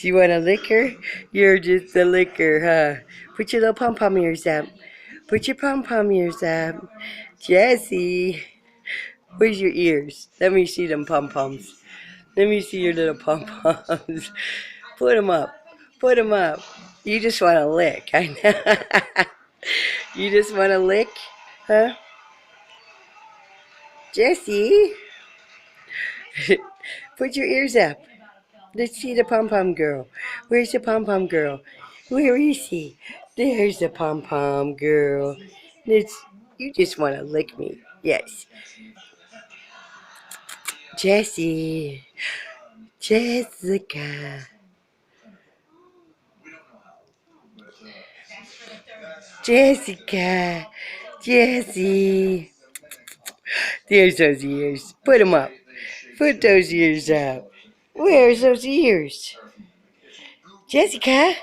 You want a licker? You're just a licker, huh? Put your little pom-pom ears up. Put your pom-pom ears up. Jessie, where's your ears? Let me see them pom-poms. Let me see your little pom-poms. Put them up. Put them up. You just want to lick. I know. You just want to lick? Huh? Jessie? Put your ears up. Let's see the pom-pom girl. Where's the pom-pom girl? Where is she? There's the pom-pom girl. You just want to lick me. Yes. Jessie. Jessica. Jessica. Jessie. There's those ears. Put them up. Put those ears up. Where's those ears? Jessica?